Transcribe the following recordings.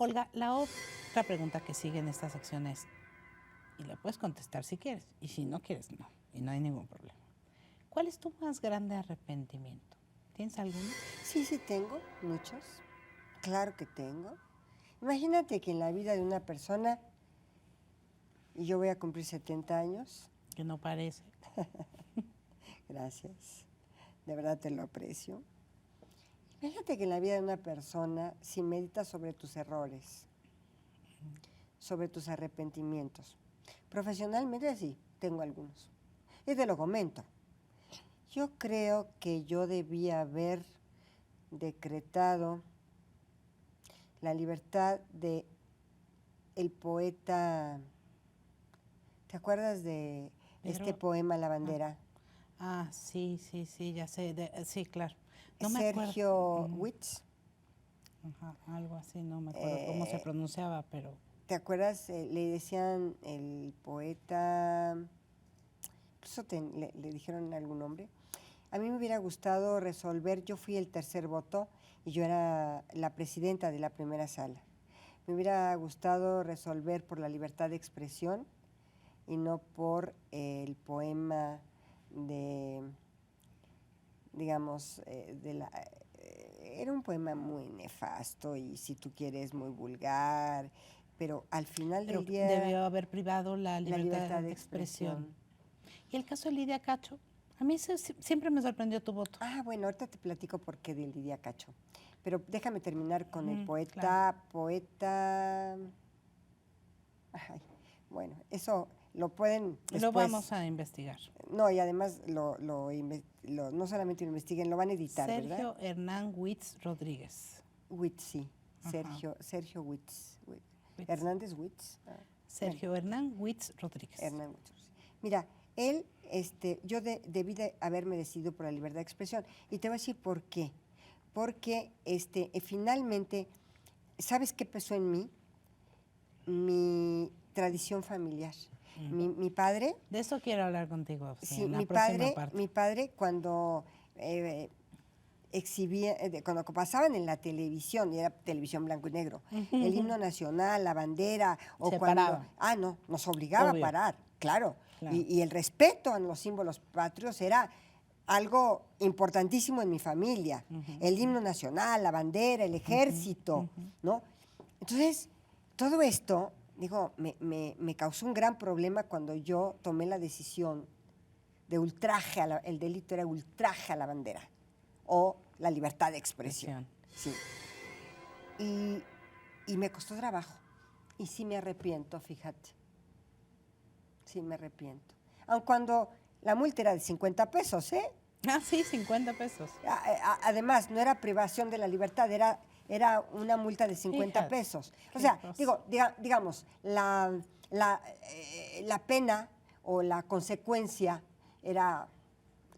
Olga, la otra pregunta que sigue en esta sección es, y le puedes contestar si quieres, y si no quieres, no, y no hay ningún problema. ¿Cuál es tu más grande arrepentimiento? ¿Tienes alguno? Sí, sí tengo, muchos. Claro que tengo. Imagínate que en la vida de una persona, y yo voy a cumplir 70 años, Que no parece. gracias, de verdad te lo aprecio. Imagínate que en la vida de una persona, si meditas sobre tus errores, sobre tus arrepentimientos, profesionalmente sí, tengo algunos. Y te lo comento. Yo creo que yo debía haber decretado la libertad de el poeta. ¿Te acuerdas de este poema La bandera? Sí, ya sé, sí, claro. No me Sergio acuerdo. Witz. Ajá, algo así, no me acuerdo cómo se pronunciaba, pero... ¿Te acuerdas? Le decían el poeta, incluso le dijeron algún nombre. A mí me hubiera gustado resolver, yo fui el tercer voto y yo era la presidenta de la primera sala. Me hubiera gustado resolver por la libertad de expresión y no por el poema de, digamos, era un poema muy nefasto y si tú quieres muy vulgar, pero al final del día debió haber privado la libertad de expresión. ¿Y el caso de Lidia Cacho? A mí siempre me sorprendió tu voto. Bueno, ahorita te platico por qué de Lidia Cacho. Pero déjame terminar con el poeta, claro. Ay, bueno, eso lo pueden después. Lo vamos a investigar. No, y además no solamente lo investiguen, lo van a editar, ¿verdad? Sergio Hernán Witz Rodríguez. Witz, sí. Sergio Witz. Hernández Witz. Sergio Hernán Witz Rodríguez. Hernán Witz. Mira, él, yo debí de haberme decidido por la libertad de expresión. Y te voy a decir por qué. Porque finalmente, ¿sabes qué pesó en mí? Mi tradición familiar. Mi padre... De eso quiero hablar contigo. Sí, mi padre cuando exhibía, cuando pasaban en la televisión, y era televisión blanco y negro, el himno nacional, la bandera, o cuando... no, nos obligaba a parar, claro. Y el respeto a los símbolos patrios era algo importantísimo en mi familia. El himno nacional, la bandera, el ejército, ¿no? Entonces, todo esto, digo, me causó un gran problema cuando yo tomé la decisión de ultraje, el delito era ultraje a la bandera o la libertad de expresión. Sí. Y me costó trabajo. Y sí me arrepiento, fíjate. Sí me arrepiento. Aun cuando la multa era de 50 pesos, ¿eh? Sí, 50 pesos. Además, no era privación de la libertad, era una multa de 50 pesos. O sea, digamos, la pena o la consecuencia era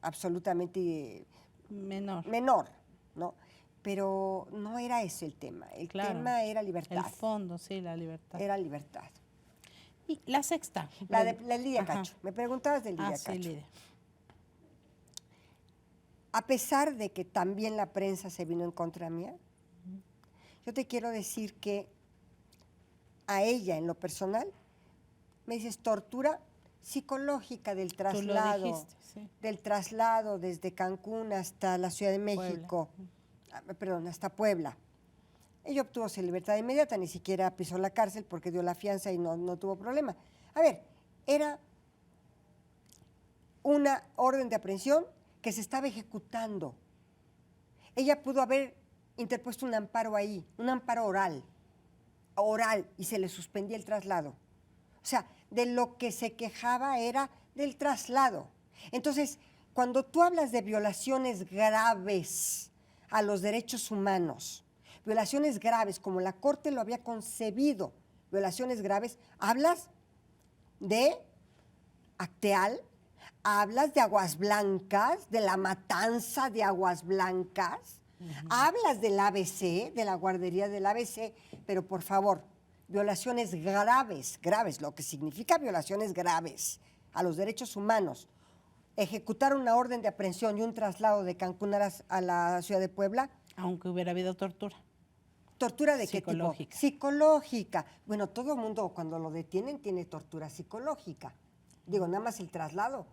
absolutamente menor, ¿no? Pero no era ese el tema. El tema era libertad. El fondo, sí, la libertad. Era libertad. Y la sexta. La de Lidia Cacho. Me preguntabas de Lidia Cacho. Sí, Lidia. A pesar de que también la prensa se vino en contra mía, yo te quiero decir que a ella, en lo personal, me dices tortura psicológica del traslado. Tú lo dijiste, sí. Del traslado desde Cancún hasta la Ciudad de México, hasta Puebla. Ella obtuvo su libertad inmediata, ni siquiera pisó la cárcel porque dio la fianza y no tuvo problema. A ver, era una orden de aprehensión que se estaba ejecutando. Ella pudo haber interpuesto un amparo ahí, un amparo oral, y se le suspendía el traslado. O sea, de lo que se quejaba era del traslado. Entonces, cuando tú hablas de violaciones graves a los derechos humanos, violaciones graves como la Corte lo había concebido, violaciones graves, hablas de Acteal, hablas de Aguas Blancas, de la matanza de Aguas Blancas, hablas del ABC, de la guardería del ABC, pero por favor, violaciones graves, lo que significa violaciones graves a los derechos humanos, ejecutar una orden de aprehensión y un traslado de Cancún a la ciudad de Puebla. Aunque hubiera habido tortura. ¿Tortura de qué tipo? Psicológica. Psicológica. Bueno, todo el mundo cuando lo detienen tiene tortura psicológica. Digo, nada más el traslado.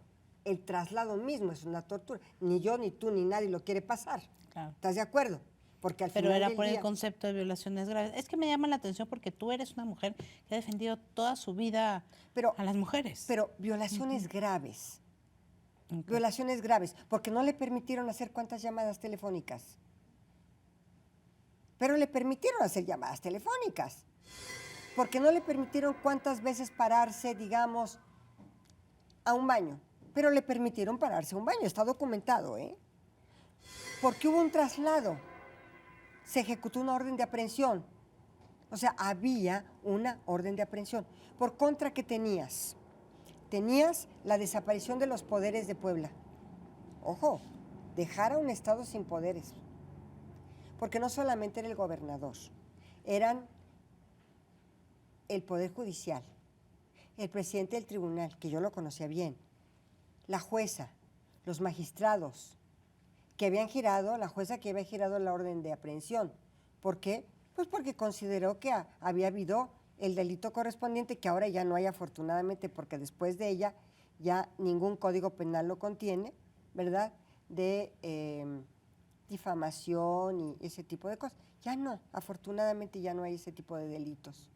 El traslado mismo es una tortura. Ni yo, ni tú, ni nadie lo quiere pasar. Claro. ¿Estás de acuerdo? Porque al Pero final era del por el día- concepto de violaciones graves. Es que me llama la atención porque tú eres una mujer que ha defendido toda su vida Pero- a las mujeres. Pero violaciones graves. Ok. Violaciones graves. Porque no le permitieron hacer cuántas llamadas telefónicas. Pero le permitieron hacer llamadas telefónicas. Porque no le permitieron cuántas veces pararse, digamos, a un baño. Pero le permitieron pararse a un baño. Está documentado, ¿eh? Porque hubo un traslado. Se ejecutó una orden de aprehensión. O sea, había una orden de aprehensión. ¿Por contra qué tenías? Tenías la desaparición de los poderes de Puebla. Ojo, dejar a un estado sin poderes. Porque no solamente era el gobernador, eran el Poder Judicial, el presidente del tribunal, que yo lo conocía bien, la jueza, los magistrados, que habían girado, la jueza que había girado la orden de aprehensión. ¿Por qué? Pues porque consideró que había habido el delito correspondiente, que ahora ya no hay afortunadamente, porque después de ella ya ningún código penal lo contiene, ¿verdad? De difamación y ese tipo de cosas. Ya no, afortunadamente ya no hay ese tipo de delitos,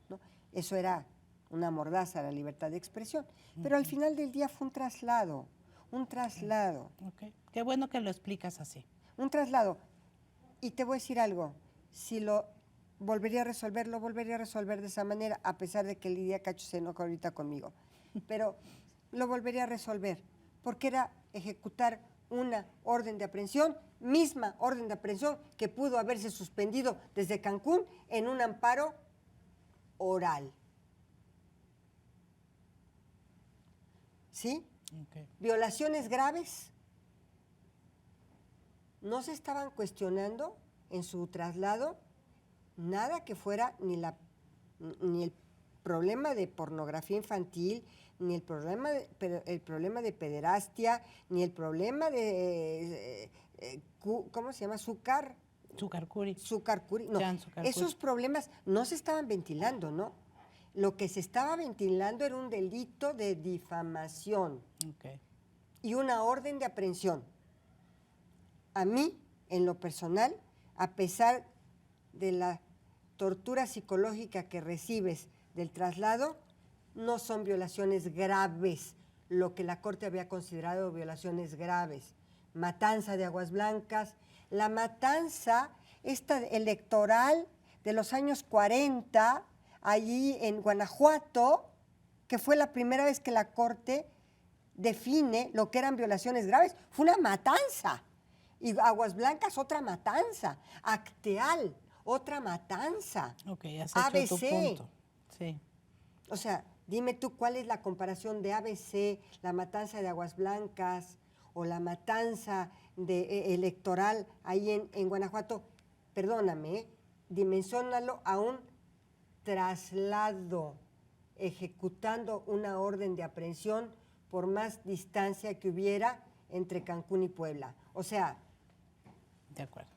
¿no? Eso era una mordaza a la libertad de expresión. Pero al final del día fue un traslado, un traslado. Ok. Qué bueno que lo explicas así. Un traslado. Y te voy a decir algo, si lo volvería a resolver, lo volvería a resolver de esa manera, a pesar de que Lidia Cacho se enoja ahorita conmigo. Pero lo volvería a resolver, porque era ejecutar una orden de aprehensión, misma orden de aprehensión que pudo haberse suspendido desde Cancún en un amparo oral. ¿Sí? Ok. Violaciones graves. No se estaban cuestionando en su traslado nada que fuera ni el problema de pornografía infantil, ni el problema de pederastia, ni el problema de ¿cómo se llama? Zucarcuri. Sucarcuri. No, Jan Sucarcuri. esos problemas no se estaban ventilando, ¿no? Lo que se estaba ventilando era un delito de difamación Ok. y una orden de aprehensión. A mí, en lo personal, a pesar de la tortura psicológica que recibes del traslado, no son violaciones graves, lo que la Corte había considerado violaciones graves. Matanza de Aguas Blancas, la matanza esta electoral de los años 40, allí en Guanajuato, que fue la primera vez que la Corte define lo que eran violaciones graves, fue una matanza. Y Aguas Blancas, otra matanza. Acteal, otra matanza. Ok, has hecho tu ABC. punto. Sí. O sea, dime tú cuál es la comparación de ABC, la matanza de Aguas Blancas o la matanza electoral ahí en Guanajuato. Perdóname, dimensiónalo a un traslado, ejecutando una orden de aprehensión por más distancia que hubiera entre Cancún y Puebla. O sea, De acuerdo.